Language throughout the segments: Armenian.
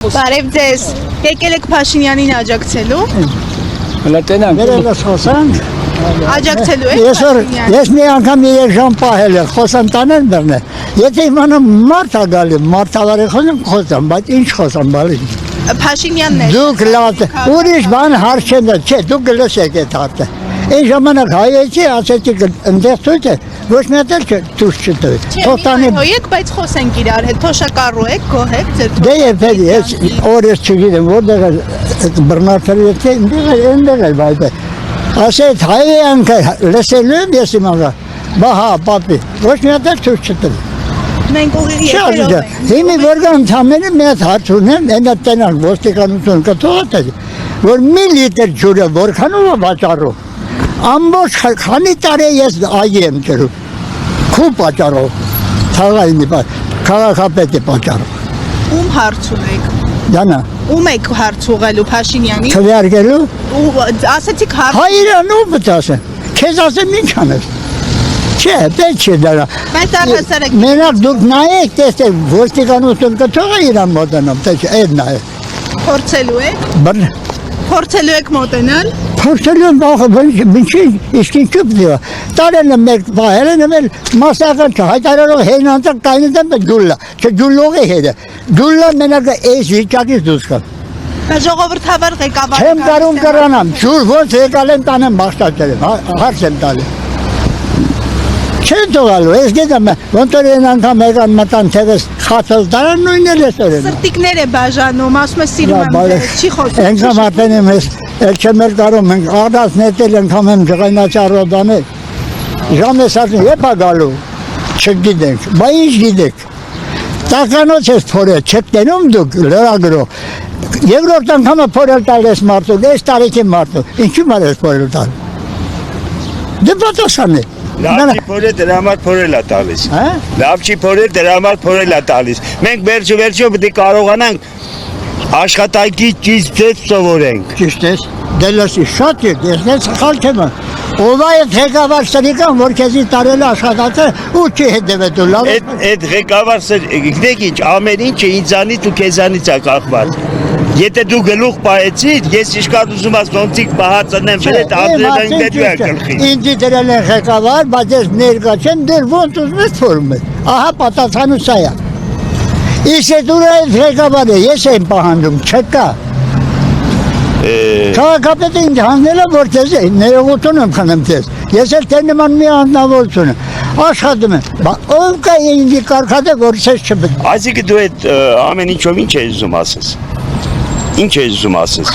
Բարև ձեզ, եկել եք Փաշինյանին աջակցելու։ Հələ տենանք։ Վերելս խոսանք։ Աջակցելու եք Փաշինյանին։ Ես մի անգամ 3 ժամ պահել եմ, խոսան տանեն բռնե։ Եթե իմանամ մարդ ա գալի, մարդավարի խոսամ, բայց ինչ խոսամ, բալի։ Փաշինյանն է։ Դուք լավ, ուրիշ բան հարց չեն, չէ, դուք գլսեք այդ հարցը։ Այն ժամանակ հայեցի, ասեցի ընդեղ ցույց է, ոչ մի հատ էլ դուրս չտվի։ Թողտանի Եք, բայց խոսենք իրար հետ, թոշակառու եք, գոհ եք ձեր։ դե ես օրս չգիտեմ, որտեղ բռնարդել եք, այնտեղ էլ բայց ասեց հայյանքը լսելու եմ ես իմացա, բա հա, պապի, ոչ մի հատ էլ դուրս չտվի։ Մենք ուղիղ եկերով ենք։ Հիմի որգան ընդամենը մի հատ հարց ունեմ, այնա տենանք ոստիկանություն կթողած է, որ մի լիտր ջուրը որքանով է վաճառում, ամբողջ քանի տարի ես այգի եմ ջրում, քու պատճառով, թաղայինի քաղաքապետի պատճառով։ Ում հարց ունեք։ Յանա։ Ում եք հարց ուղղելու Փաշինյանին։ Քվեարկելու։ Ասացիք հարց։ Հայրան ով բծասեն, քեզ ասեմ ինչ անես։ Չէ, պետք չէ դրա։ Բայց առհասարակ Մենակ դուք նայեք, տեսեք, ոստիկանություն կթողը իրան մոտենամ, թե չէ, այդ նայեք։ փորձելու եք։ Փորձելու եք մոտենալ։ Փորձելու եմ բախը, ինչի իսկին չպտիվա։ Տարել եմ մեկ պահել եմ էլ մասական հայտարարող հենանցակ կայնից եմ գուլլա, չգուլլող է հետը։ Գուլլա մենակ էս վիճակից դուս կան։ Ժողովրդավար ղեկավարը։ Չեմ կարում կրանամ, շուր ոնց եկալ եմ տանեմ բախտաճել եմ, հարց եմ տալի։ Չեն թողալու, ես գետեմ, ոնց որ են անգամ եկան մտան թևես խացել տարան նույն էլ ես օրեն։ Սրտիկներ է բաժանում, ասում է սիրում եմ ձեզ, չի խոսում։ Ենքամ ատեն եմ ես, էլ չեմ էլ կարում ենք, աղդաս նետել ենքամ եմ ջղայնաչարոդանել, ժամ ես ասում, եպ ա գալու, չգիտենք, բա ինչ գիտեք, տականոց ես փորել, չեք տենում դուք լրագրող, երկրորդ անգամը փորել տալ ես մարդու, ես տարիքի մարդու, ինչու մար ես փորել տալ, դե պատասխան է, Լավ չի փորել դրա համար փորել է տալիս։ Լավ չի փորել դրա համար փորել է տալիս։ Մենք վերջը պետք է կարողանանք աշխատանքի ճիշտ սովորենք։ ճիշտ ես, դե լսի շատ եք, ես սխալ չեմ, ով է ղեկավար սրիկան, որ քեզի տարել աշխատացը ու չի հետևետու լավ։ Այդ ղեկավար գիտեք ինչ, ամեն ինչը ինձանից ու քեզանից է կախված։ Եթե դու գլուխ պահեցիր, ես իշքան ուզում ես ոնցիկ պահածնեմ վրետ ադրել դու է գլխի։ Ինձի դրել են ղեկավար, բայց ես ներկա չեմ, դեր ոնց ուզում ես փորում ես, ահա պատասխանը սա է։ Իսկ այդ ուր այդ ղեկավարը ես եմ պահանջում, չկա։ Քաղաքապետը ինձ հանել է, որ քեզ ներողություն եմ խնդրում քեզ։ Ես էլ թե նման մի անձնավորություն եմ, աշխատում եմ, բայց ով կա ինձի կարգատը, որ ես չպետք։ Այսինքն դու այդ ամեն ինչով ինչ ես ուզում ասես։ Ինչ ես ուզում ասես։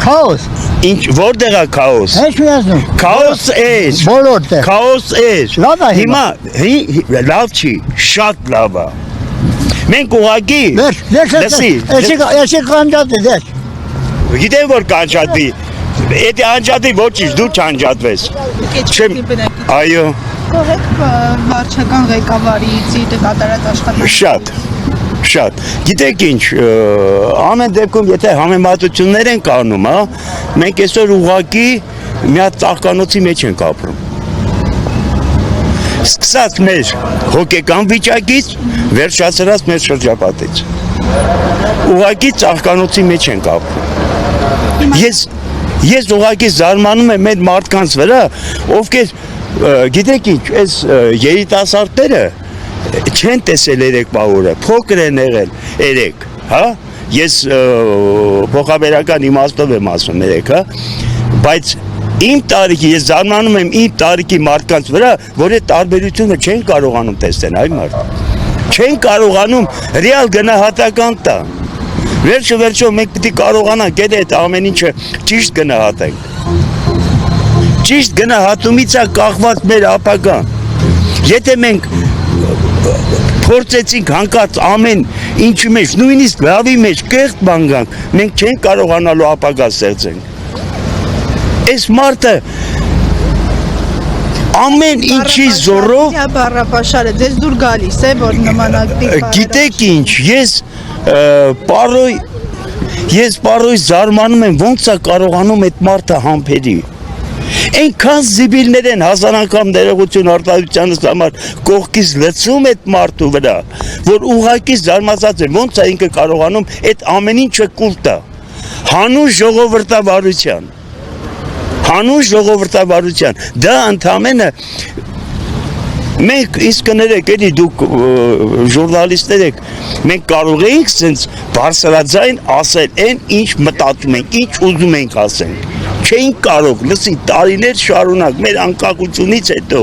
Քաոս։ Ինչ որտեղ է քաոս։ Հեչ մի ասում։ Քաոս է։ Բոլոր տեղ։ Քաոս է։ Լավ է հիմա։ Հիմա լավ չի, շատ լավ է։ Մենք ուղղակի լսի, էսի կանջատի դեր։ Գիտեմ որ կանջատի։ Եթե անջատի ոչինչ դու չանջատվես։ Այո։ Գոհ եք վարչական ղեկավարից իր կատարած աշխատանքից։ Շատ։ Գիտեք ինչ, ամեն դեպքում եթե համեմատություններ են կանում, հա, մենք այսօր ուղղակի մի հատ ծաղկանոցի մեջ ենք ապրում։ Սկսած մեր հոգեկան վիճակից, վերջացրած մեր շրջապատից։ Ուղղակի ծաղկանոցի մեջ ենք ապրում։ Ես ուղղակի զարմանում եմ այդ մարդկանց վրա, ովքեր գիտեք ինչ, այս երիտասարդները չեն տեսել երեկվա օրը, փոքր են եղել երեք, հա, ես փոխաբերական իմաստով եմ ասում երեք, հա, բայց իմ տարիքի, ես զարմանում եմ իմ տարիքի մարդկանց վրա, որ այդ տարբերությունը չեն կարողանում տեսնել, այ մարդ, չեն կարողանում ռեալ գնահատական տան, վերջո մենք պիտի կարողանանք այդ ամեն ինչը ճիշտ գնահատենք, ճիշտ գնահատումից է կախված մեր ապագան, եթե մենք փորձեցինք հանկարծ ամեն ինչի մեջ, նույնիսկ լավի մեջ կեղտ բան գանք, մենք չենք կարողանալու ապագա ստեղծենք։ Այս մարդը ամեն ինչի զորով բառապաշարը ձեզ դուր գալիս է, որ նմանատիպ գիտեք ինչ, ես պարոյ զարմանում եմ ոնց է կարողանում այդ մարդը համբերի։ Այնքան զիբիլներ են հազար անգամ ներողություն արտահայտությանս համար կողքից լցում այդ մարդու վրա, որ ուղղակի զարմացած է, ոնց է ինքը կարողանում այդ ամեն ինչը կուլ տա։ Հանուն ժողովրդավարության, դա ընդամենը մենք իսկ կներեք, էլի դուք ժուրնալիստներ եք, մենք կարող էինք սենց բարձրաձայն ասել այն ինչ մտածում ենք, ինչ ուզում ենք ասենք, չէինք կարող, լսի, տարիներ շարունակ, մեր անկախությունից հետո,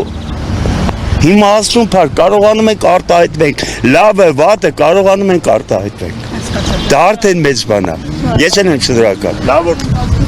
հիմա ասում փար, կարողանում ենք արտահայտվենք, լավը, վատը կարողանում ենք արտահայտվենք, դա արդեն մեծ բան է, ես եմ շնորհակալ, լավ որ